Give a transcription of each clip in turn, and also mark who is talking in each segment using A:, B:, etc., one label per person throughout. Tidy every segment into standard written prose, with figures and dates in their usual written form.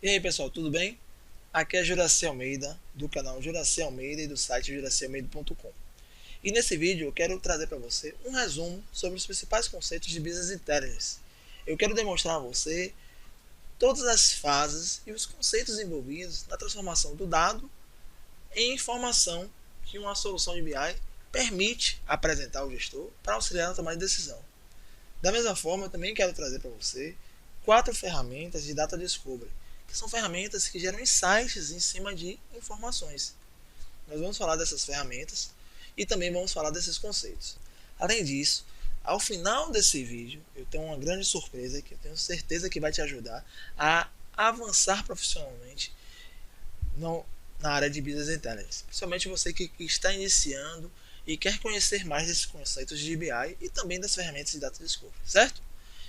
A: E aí pessoal, tudo bem? Aqui é Juraci Almeida, do canal Juraci Almeida e do site juracialmeida.com. E nesse vídeo eu quero trazer para você um resumo sobre os principais conceitos de Business Intelligence. Eu quero demonstrar a você todas as fases e os conceitos envolvidos na transformação do dado em informação que uma solução de BI permite apresentar ao gestor para auxiliar na tomada de decisão. Da mesma forma, eu também quero trazer para você 4 ferramentas de Data Discovery, que são ferramentas que geram insights em cima de informações. Nós vamos falar dessas ferramentas e também vamos falar desses conceitos. Além disso, ao final desse vídeo, eu tenho uma grande surpresa que eu tenho certeza que vai te ajudar a avançar profissionalmente na área de Business Intelligence. Principalmente você que está iniciando e quer conhecer mais desses conceitos de BI e também das ferramentas de Data Discovery, certo?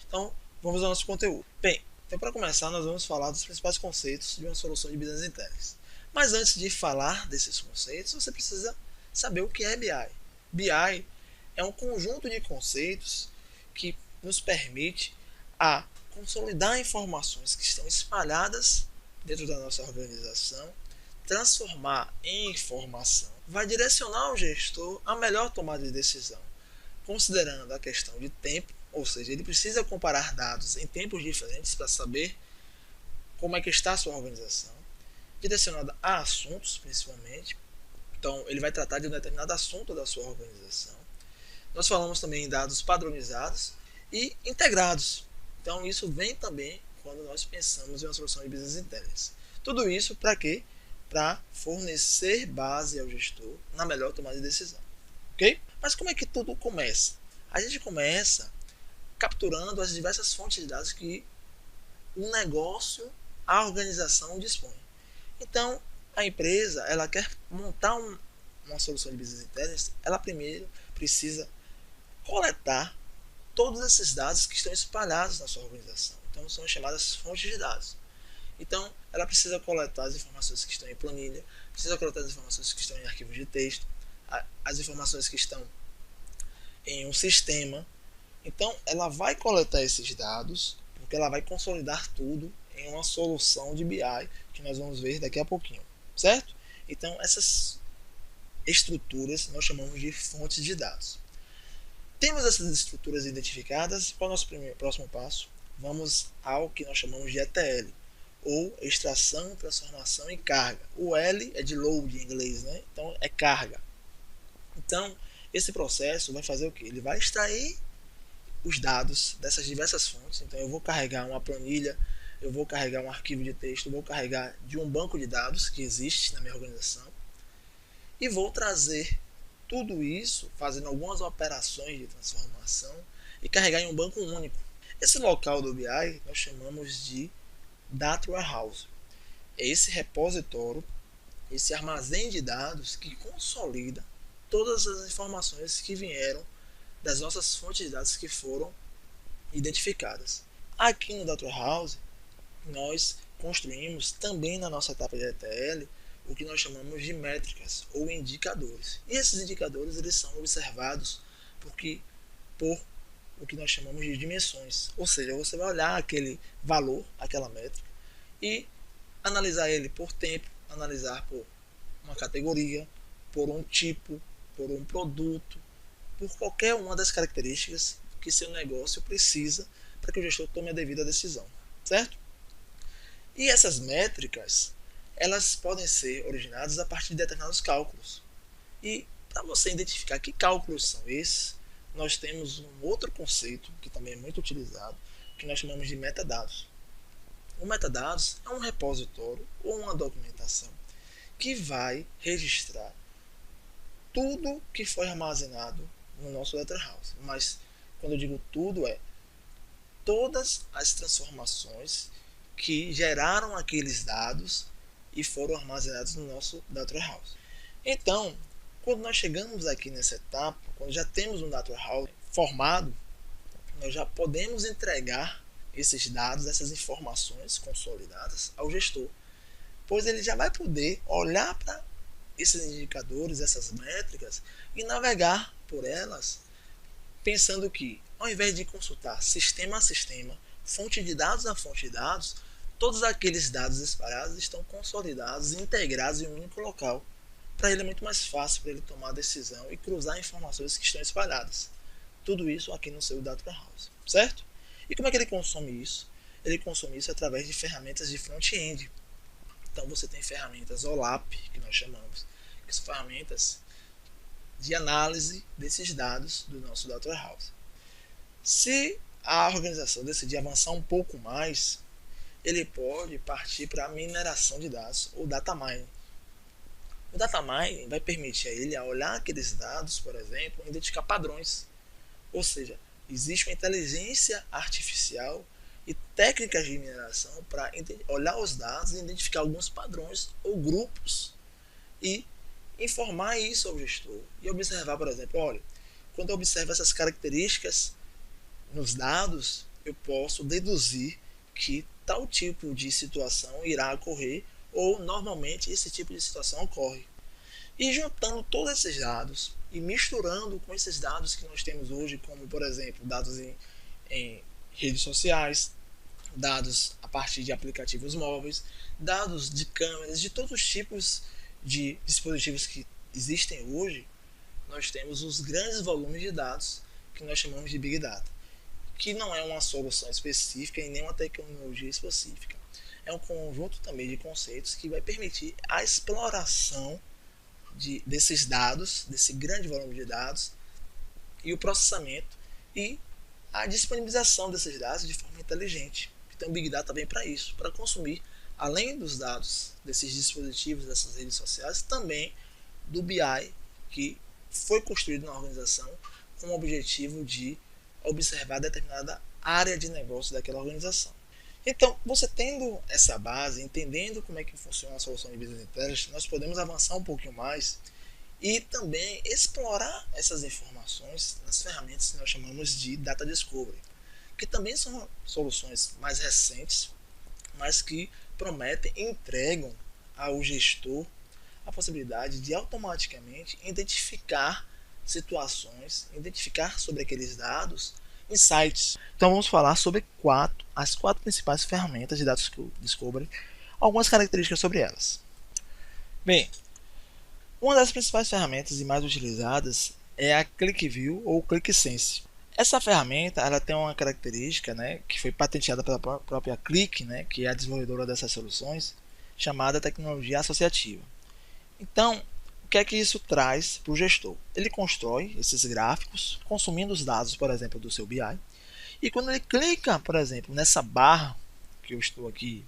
A: Então, vamos ao nosso conteúdo. Bem, então para começar, nós vamos falar dos principais conceitos de uma solução de Business Intelligence. Mas antes de falar desses conceitos, você precisa saber o que é BI. BI é um conjunto de conceitos que nos permite a consolidar informações que estão espalhadas dentro da nossa organização, transformar em informação, vai direcionar o gestor a melhor tomada de decisão, considerando a questão de tempo, ou seja, ele precisa comparar dados em tempos diferentes para saber como é que está a sua organização, direcionada a assuntos principalmente, então ele vai tratar de um determinado assunto da sua organização. Nós falamos também em dados padronizados e integrados, então isso vem também quando nós pensamos em uma solução de Business Intelligence. Tudo isso para quê? Para fornecer base ao gestor na melhor tomada de decisão, ok? Mas como é que tudo começa? A gente começa capturando as diversas fontes de dados que o negócio, a organização dispõe. Então, a empresa, ela quer montar uma solução de Business Intelligence, ela primeiro precisa coletar todos esses dados que estão espalhados na sua organização. Então, são chamadas fontes de dados. Então, ela precisa coletar as informações que estão em planilha, precisa coletar as informações que estão em arquivos de texto, as informações que estão em um sistema. Então, ela vai coletar esses dados, porque ela vai consolidar tudo em uma solução de BI, que nós vamos ver daqui a pouquinho, certo? Então, essas estruturas nós chamamos de fontes de dados. Temos essas estruturas identificadas, qual é o nosso próximo passo? Vamos ao que nós chamamos de ETL, ou extração, transformação e carga. O L é de load em inglês, né? Então é carga. Então, esse processo vai fazer o que? Ele vai extrair os dados dessas diversas fontes. Então eu vou carregar uma planilha, eu vou carregar um arquivo de texto, eu vou carregar de um banco de dados que existe na minha organização e vou trazer tudo isso fazendo algumas operações de transformação e carregar em um banco único. Esse local do BI nós chamamos de Data Warehouse. É esse repositório, esse armazém de dados que consolida todas as informações que vieram das nossas fontes de dados que foram identificadas. Aqui no Data Warehouse, nós construímos também na nossa etapa de ETL o que nós chamamos de métricas ou indicadores. E esses indicadores eles são observados por o que nós chamamos de dimensões. Ou seja, você vai olhar aquele valor, aquela métrica, e analisar ele por tempo, analisar por uma categoria, por um tipo, por um produto, por qualquer uma das características que seu negócio precisa para que o gestor tome a devida decisão, certo? E essas métricas, elas podem ser originadas a partir de determinados cálculos. E para você identificar que cálculos são esses, nós temos um outro conceito que também é muito utilizado, que nós chamamos de metadados. O metadados é um repositório ou uma documentação que vai registrar tudo que foi armazenado no nosso Data Warehouse. Mas quando eu digo tudo, é todas as transformações que geraram aqueles dados e foram armazenados no nosso Data Warehouse. Então, quando nós chegamos aqui nessa etapa, quando já temos um Data Warehouse formado, nós já podemos entregar esses dados, essas informações consolidadas ao gestor, pois ele já vai poder olhar para esses indicadores, essas métricas e navegar por elas, pensando que ao invés de consultar sistema a sistema, fonte de dados a fonte de dados, todos aqueles dados espalhados estão consolidados e integrados em um único local. Para ele é muito mais fácil para ele tomar a decisão e cruzar informações que estão espalhadas. Tudo isso aqui no seu Data Warehouse, certo? E como é que ele consome isso? Ele consome isso através de ferramentas de front-end. Então você tem ferramentas OLAP, que nós chamamos, que são ferramentas de análise desses dados do nosso Data Warehouse. Se a organização decidir avançar um pouco mais, ele pode partir para a mineração de dados, ou data mining. O data mining vai permitir a ele a olhar aqueles dados, por exemplo, identificar padrões. Ou seja, existe uma inteligência artificial e técnicas de mineração para olhar os dados e identificar alguns padrões ou grupos e informar isso ao gestor e observar, por exemplo, olha, quando eu observo essas características nos dados, eu posso deduzir que tal tipo de situação irá ocorrer ou normalmente esse tipo de situação ocorre. E juntando todos esses dados e misturando com esses dados que nós temos hoje, como por exemplo dados em redes sociais, dados a partir de aplicativos móveis, dados de câmeras, de todos os tipos de dispositivos que existem hoje, nós temos os grandes volumes de dados que nós chamamos de Big Data, que não é uma solução específica e nem uma tecnologia específica. É um conjunto também de conceitos que vai permitir a exploração desses dados, desse grande volume de dados, e o processamento e a disponibilização desses dados de forma inteligente. Então, o Big Data vem para isso, para consumir, além dos dados desses dispositivos, dessas redes sociais, também do BI, que foi construído na organização com o objetivo de observar determinada área de negócio daquela organização. Então, você tendo essa base, entendendo como é que funciona a solução de Business Intelligence, nós podemos avançar um pouquinho mais e também explorar essas informações nas ferramentas que nós chamamos de Data Discovery, que também são soluções mais recentes, mas que prometem e entregam ao gestor a possibilidade de automaticamente identificar situações, identificar sobre aqueles dados insights. Então vamos falar sobre as quatro principais ferramentas de Data Discovery, algumas características sobre elas. Bem, uma das principais ferramentas e mais utilizadas é a ClickView ou ClickSense. Essa ferramenta ela tem uma característica, que foi patenteada pela própria Click, que é a desenvolvedora dessas soluções, chamada tecnologia associativa. Então, o que é que isso traz para o gestor? Ele constrói esses gráficos consumindo os dados, por exemplo, do seu BI, e quando ele clica, por exemplo, nessa barra que eu estou aqui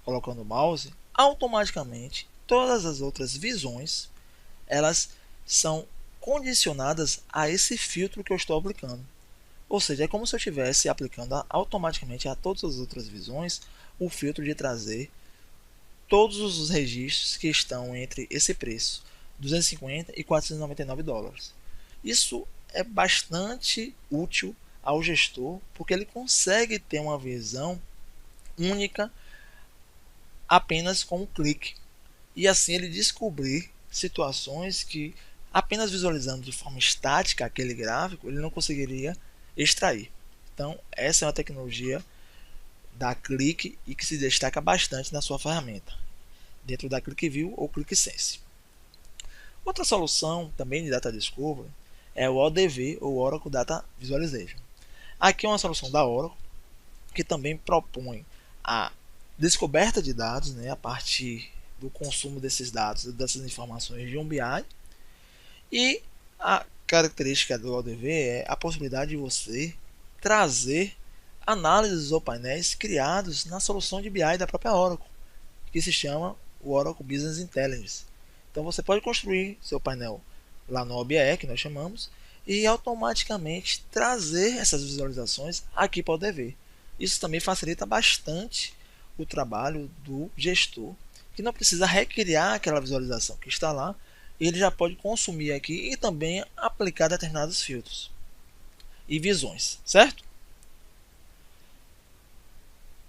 A: colocando o mouse, automaticamente todas as outras visões elas são condicionadas a esse filtro que eu estou aplicando. Ou seja, é como se eu estivesse aplicando automaticamente a todas as outras visões o filtro de trazer todos os registros que estão entre esse preço, 250 e 499 dólares. Isso é bastante útil ao gestor, porque ele consegue ter uma visão única apenas com um clique. E assim ele descobrir situações que apenas visualizando de forma estática aquele gráfico, ele não conseguiria extrair. Então, essa é uma tecnologia da Click e que se destaca bastante na sua ferramenta, dentro da ClickView ou ClickSense. Outra solução também de Data Discovery é o ODV ou Oracle Data Visualization. Aqui é uma solução da Oracle que também propõe a descoberta de dados, a partir do consumo desses dados, dessas informações de um BI, e a característica do ODV é a possibilidade de você trazer análises ou painéis criados na solução de BI da própria Oracle, que se chama o Oracle Business Intelligence. Então você pode construir seu painel lá no OBE, que nós chamamos, e automaticamente trazer essas visualizações aqui para o ODV. Isso também facilita bastante o trabalho do gestor, que não precisa recriar aquela visualização que está lá, ele já pode consumir aqui e também aplicar determinados filtros e visões, certo?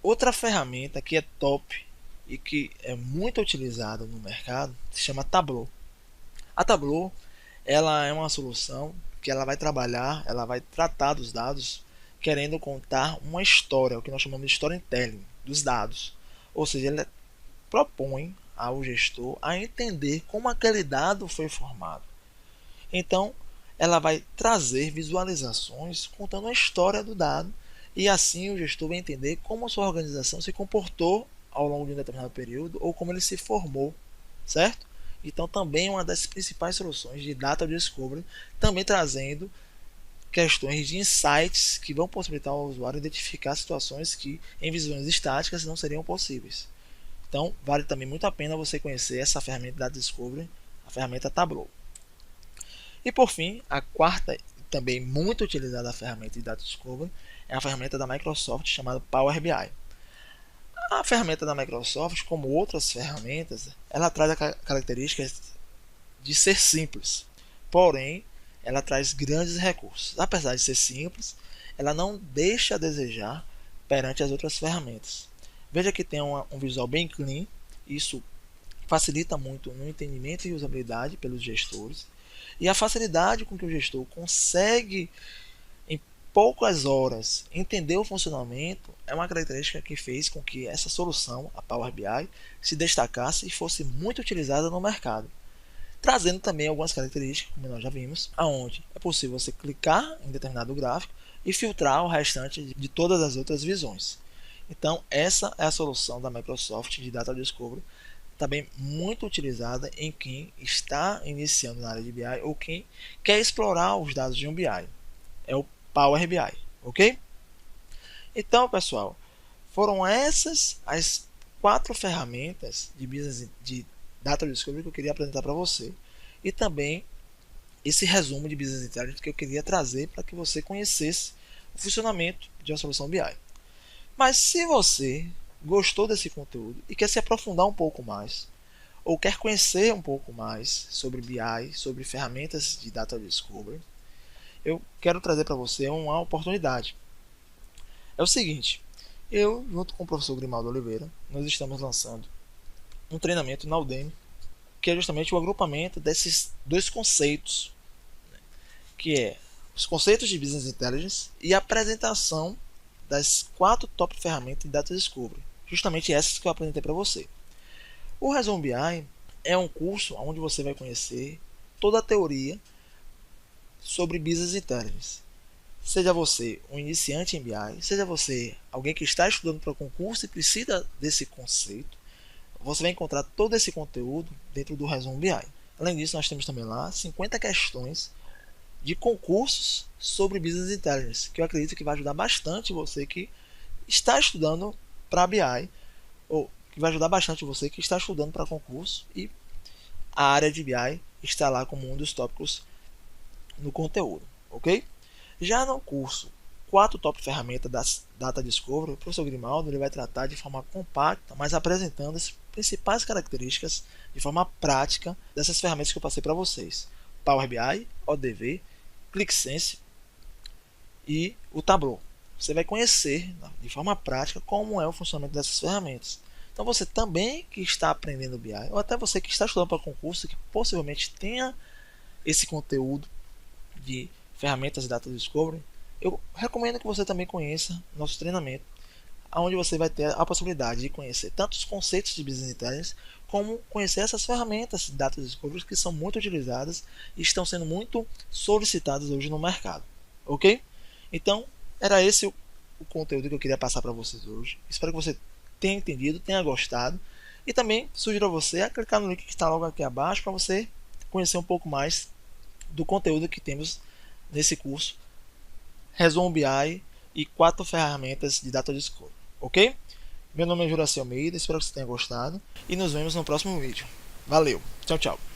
A: Outra ferramenta que é top e que é muito utilizada no mercado se chama Tableau. A Tableau ela é uma solução que ela vai tratar dos dados querendo contar uma história, o que nós chamamos de storytelling. dos dados. Ou seja, ele propõe ao gestor a entender como aquele dado foi formado. Então, ela vai trazer visualizações contando a história do dado e assim o gestor vai entender como a sua organização se comportou ao longo de um determinado período ou como ele se formou, certo? Então, também é uma das principais soluções de Data Discovery, também trazendo questões de insights que vão possibilitar ao usuário identificar situações que em visões estáticas não seriam possíveis. Então, vale também muito a pena você conhecer essa ferramenta da Discovery, a ferramenta Tableau. E por fim, a quarta e também muito utilizada ferramenta de Data Discovery é a ferramenta da Microsoft chamada Power BI. A ferramenta da Microsoft, como outras ferramentas, ela traz a característica de ser simples, porém ela traz grandes recursos. Apesar de ser simples, ela não deixa a desejar perante as outras ferramentas. Veja que tem um visual bem clean, isso facilita muito no entendimento e usabilidade pelos gestores, e a facilidade com que o gestor consegue em poucas horas entender o funcionamento é uma característica que fez com que essa solução, a Power BI, se destacasse e fosse muito utilizada no mercado, trazendo também algumas características, como nós já vimos, aonde é possível você clicar em determinado gráfico e filtrar o restante de todas as outras visões. Então, essa é a solução da Microsoft de Data Discovery, também muito utilizada em quem está iniciando na área de BI ou quem quer explorar os dados de um BI. É o Power BI, ok? Então, pessoal, foram essas as 4 ferramentas de Data Discovery que eu queria apresentar para você e também esse resumo de Business Intelligence que eu queria trazer para que você conhecesse o funcionamento de uma solução BI. Mas se você gostou desse conteúdo e quer se aprofundar um pouco mais, ou quer conhecer um pouco mais sobre BI, sobre ferramentas de Data Discovery, eu quero trazer para você uma oportunidade. É o seguinte, eu, junto com o professor Grimaldo Oliveira, nós estamos lançando um treinamento na Udemy, que é justamente o agrupamento desses 2 conceitos, que é os conceitos de Business Intelligence e a apresentação das 4 top ferramentas de Data Discovery, justamente essas que eu apresentei para você. O Resumo BI é um curso onde você vai conhecer toda a teoria sobre Business Intelligence. Seja você um iniciante em BI, seja você alguém que está estudando para concurso e precisa desse conceito, você vai encontrar todo esse conteúdo dentro do Resumo BI. Além disso, nós temos também lá 50 questões de concursos sobre Business Intelligence, que eu acredito que vai ajudar bastante você que está estudando para BI, ou que vai ajudar bastante você que está estudando para concurso e a área de BI está lá como um dos tópicos no conteúdo, ok? Já no curso 4 top ferramentas da Data Discovery, o professor Grimaldo ele vai tratar de forma compacta, mas apresentando as principais características de forma prática dessas ferramentas que eu passei para vocês. Power BI, ODV, ClickSense e o Tableau. Você vai conhecer de forma prática como é o funcionamento dessas ferramentas. Então você também que está aprendendo BI, ou até você que está estudando para concurso, que possivelmente tenha esse conteúdo de ferramentas de Data Discovery, eu recomendo que você também conheça nosso treinamento, onde você vai ter a possibilidade de conhecer tanto os conceitos de Business Intelligence, como conhecer essas ferramentas de Data Discovery que são muito utilizadas e estão sendo muito solicitadas hoje no mercado, ok? Então, era esse o conteúdo que eu queria passar para vocês hoje. Espero que você tenha entendido, tenha gostado e também sugiro a você a clicar no link que está logo aqui abaixo para você conhecer um pouco mais do conteúdo que temos nesse curso Resumo BI e 4 ferramentas de Data Discovery, ok? Meu nome é Juraci Almeida, espero que você tenha gostado e nos vemos no próximo vídeo. Valeu, tchau, tchau!